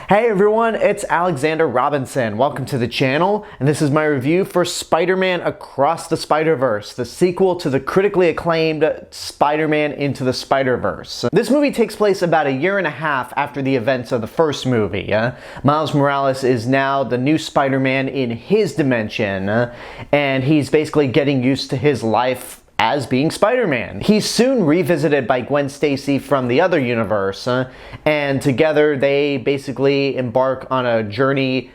Hey everyone, it's Alexander Robinson. Welcome to the channel, and this is my review for Spider-Man Across the Spider-Verse, the sequel to the critically acclaimed Spider-Man Into the Spider-Verse. This movie takes place about a year and a half after the events of the first movie. Miles Morales is now the new Spider-Man in his dimension, and he's basically getting used to his life as being Spider-Man. He's soon revisited by Gwen Stacy from the other universe, and together they basically embark on a journey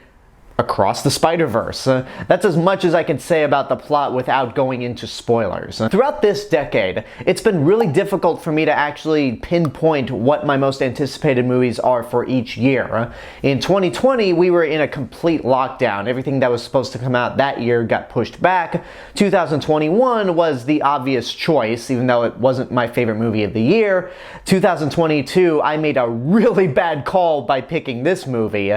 across the Spider-Verse. That's as much as I can say about the plot without going into spoilers. Throughout this decade, it's been really difficult for me to actually pinpoint what my most anticipated movies are for each year. In 2020, we were in a complete lockdown. Everything that was supposed to come out that year got pushed back. 2021 was the obvious choice, even though it wasn't my favorite movie of the year. 2022, I made a really bad call by picking this movie.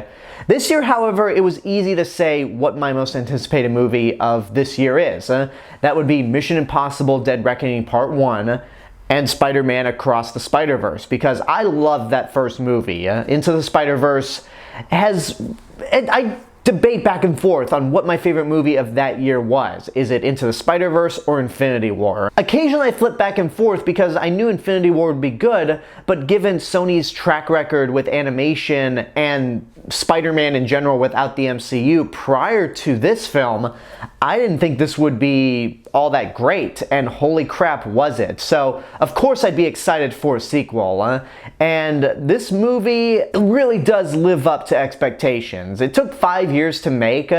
This year, however, it was easy to say what my most anticipated movie of this year is. That would be Mission Impossible: Dead Reckoning Part 1 and Spider-Man Across the Spider-Verse, because I love that first movie. Into the Spider-Verse I debate back and forth on what my favorite movie of that year was. Is it Into the Spider-Verse or Infinity War? Occasionally I flip back and forth because I knew Infinity War would be good, but given Sony's track record with animation and Spider-Man in general without the MCU prior to this film, I didn't think this would be all that great, and holy crap was it. So of course I'd be excited for a sequel, and this movie really does live up to expectations. It took 5 years to make,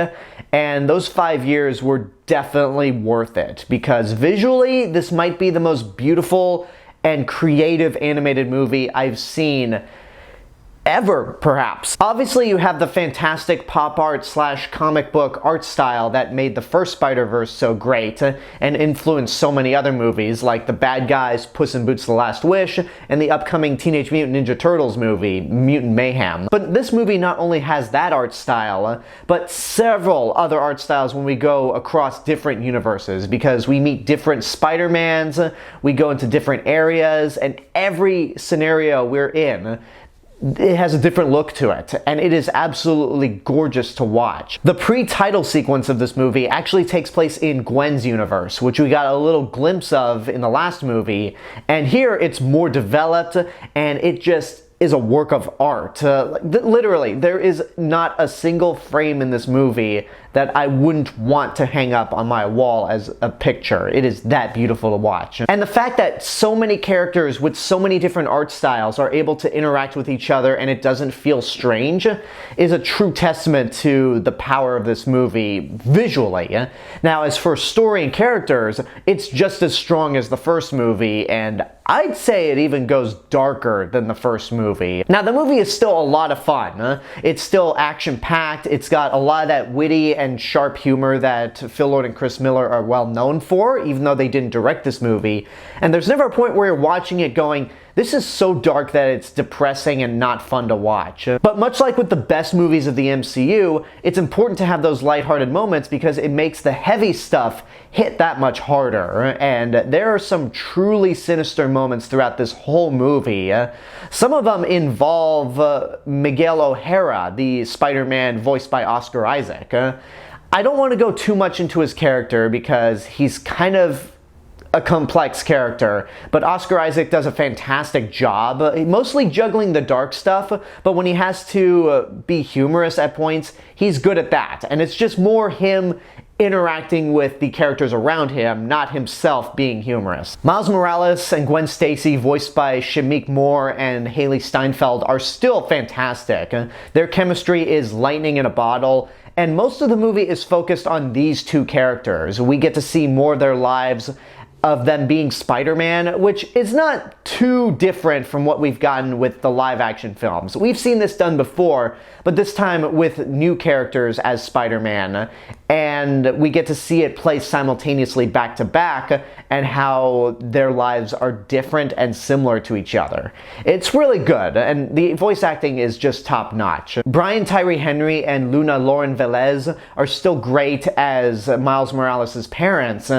and those 5 years were definitely worth it, because visually this might be the most beautiful and creative animated movie I've seen ever, perhaps. Obviously, you have the fantastic pop art / comic book art style that made the first Spider-Verse so great and influenced so many other movies like The Bad Guys, Puss in Boots: The Last Wish, and the upcoming Teenage Mutant Ninja Turtles movie, Mutant Mayhem. But this movie not only has that art style, but several other art styles when we go across different universes, because we meet different Spider-Mans, we go into different areas, and every scenario we're in, it has a different look to it, and it is absolutely gorgeous to watch. The pre-title sequence of this movie actually takes place in Gwen's universe, which we got a little glimpse of in the last movie, and here it's more developed, and it just is a work of art. Literally, there is not a single frame in this movie that I wouldn't want to hang up on my wall as a picture. It is that beautiful to watch. And the fact that so many characters with so many different art styles are able to interact with each other and it doesn't feel strange is a true testament to the power of this movie visually. Now, as for story and characters, it's just as strong as the first movie, and I'd say it even goes darker than the first movie. Now, the movie is still a lot of fun. It's still action-packed. It's got a lot of that witty and sharp humor that Phil Lord and Chris Miller are well known for, even though they didn't direct this movie. And there's never a point where you're watching it going, this is so dark that it's depressing and not fun to watch. But much like with the best movies of the MCU, it's important to have those lighthearted moments because it makes the heavy stuff hit that much harder. And there are some truly sinister moments throughout this whole movie. Some of them involve Miguel O'Hara, the Spider-Man voiced by Oscar Isaac. I don't want to go too much into his character because he's kind of a complex character, but Oscar Isaac does a fantastic job, mostly juggling the dark stuff, but when he has to be humorous at points, he's good at that, and it's just more him interacting with the characters around him, not himself being humorous. Miles Morales and Gwen Stacy, voiced by Shameik Moore and Hailee Steinfeld, are still fantastic. Their chemistry is lightning in a bottle, and most of the movie is focused on these two characters. We get to see more of their lives, of them being Spider-Man, which is not too different from what we've gotten with the live-action films. We've seen this done before, but this time with new characters as Spider-Man, and we get to see it placed simultaneously back to back, and how their lives are different and similar to each other. It's really good, and the voice acting is just top-notch. Brian Tyree Henry and Lauren Vélez are still great as Miles Morales' parents,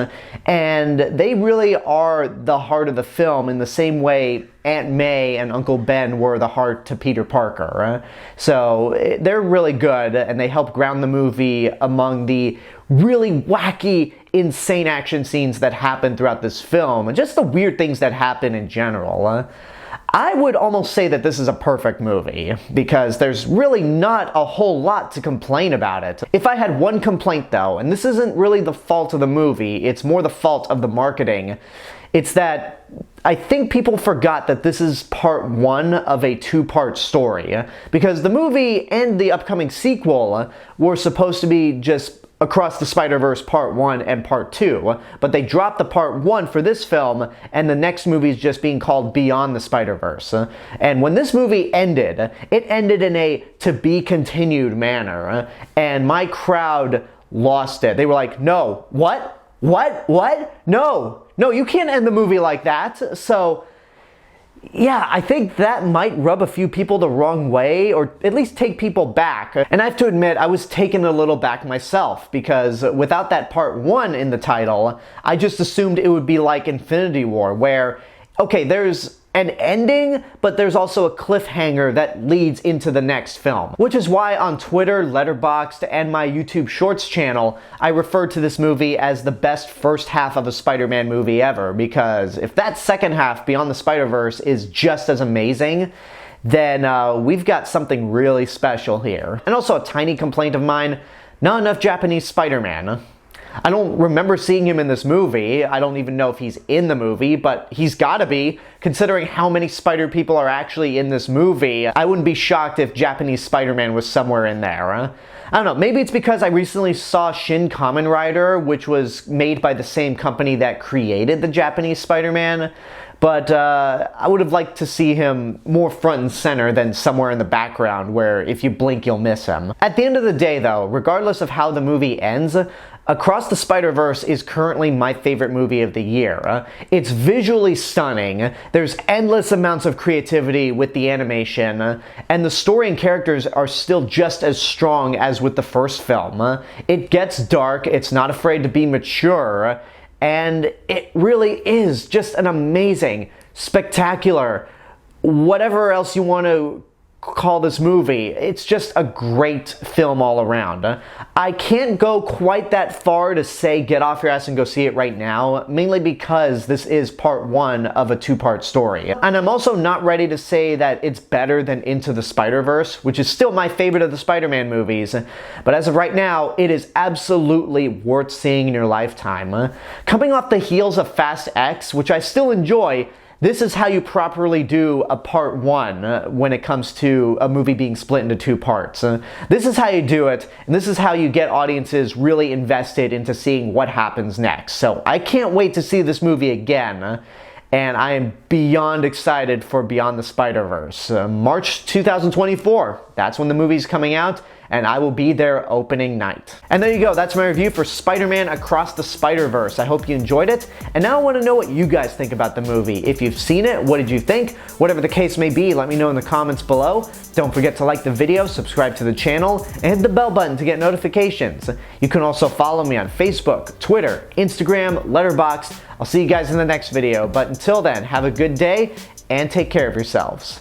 and they really are the heart of the film in the same way Aunt May and Uncle Ben were the heart to Peter Parker. So they're really good, and they help ground the movie among the really wacky, insane action scenes that happen throughout this film, and just the weird things that happen in general. I would almost say that this is a perfect movie, because there's really not a whole lot to complain about it. If I had one complaint though, and this isn't really the fault of the movie, it's more the fault of the marketing, it's that I think people forgot that this is part one of a two-part story, because the movie and the upcoming sequel were supposed to be just Across the Spider-Verse Part 1 and Part 2, but they dropped the Part 1 for this film, and the next movie is just being called Beyond the Spider-Verse. And when this movie ended, it ended in a to-be-continued manner, and my crowd lost it. They were like, no, what? No, you can't end the movie like that. So yeah, I think that might rub a few people the wrong way, or at least take people back. And I have to admit, I was taken a little back myself, because without that part 1 in the title, I just assumed it would be like Infinity War, where, okay, there's an ending, but there's also a cliffhanger that leads into the next film. Which is why on Twitter, Letterboxd, and my YouTube Shorts channel, I refer to this movie as the best first half of a Spider-Man movie ever, because if that second half, Beyond the Spider-Verse, is just as amazing, then we've got something really special here. And also a tiny complaint of mine, not enough Japanese Spider-Man. I don't remember seeing him in this movie. I don't even know if he's in the movie, but he's gotta be, considering how many Spider people are actually in this movie. I wouldn't be shocked if Japanese Spider-Man was somewhere in there. I don't know, maybe it's because I recently saw Shin Kamen Rider, which was made by the same company that created the Japanese Spider-Man, but I would have liked to see him more front and center than somewhere in the background where if you blink you'll miss him. At the end of the day though, regardless of how the movie ends, Across the Spider-Verse is currently my favorite movie of the year. It's visually stunning, there's endless amounts of creativity with the animation, and the story and characters are still just as strong as with the first film. It gets dark, it's not afraid to be mature, and it really is just an amazing, spectacular, whatever else you want to call this movie. It's just a great film all around. I can't go quite that far to say get off your ass and go see it right now, mainly because this is part 1 of a 2-part story. And I'm also not ready to say that it's better than Into the Spider-Verse, which is still my favorite of the Spider-Man movies, but as of right now, it is absolutely worth seeing in your lifetime. Coming off the heels of Fast X, which I still enjoy, this is how you properly do a part 1 when it comes to a movie being split into 2 parts. This is how you do it, and this is how you get audiences really invested into seeing what happens next. So I can't wait to see this movie again, and I am beyond excited for Beyond the Spider-Verse. March 2024, that's when the movie's coming out, and I will be there opening night. And there you go, that's my review for Spider-Man Across the Spider-Verse. I hope you enjoyed it, and now I want to know what you guys think about the movie. If you've seen it, what did you think? Whatever the case may be, let me know in the comments below. Don't forget to like the video, subscribe to the channel, and hit the bell button to get notifications. You can also follow me on Facebook, Twitter, Instagram, Letterboxd. I'll see you guys in the next video, but until then, have a good day, and take care of yourselves.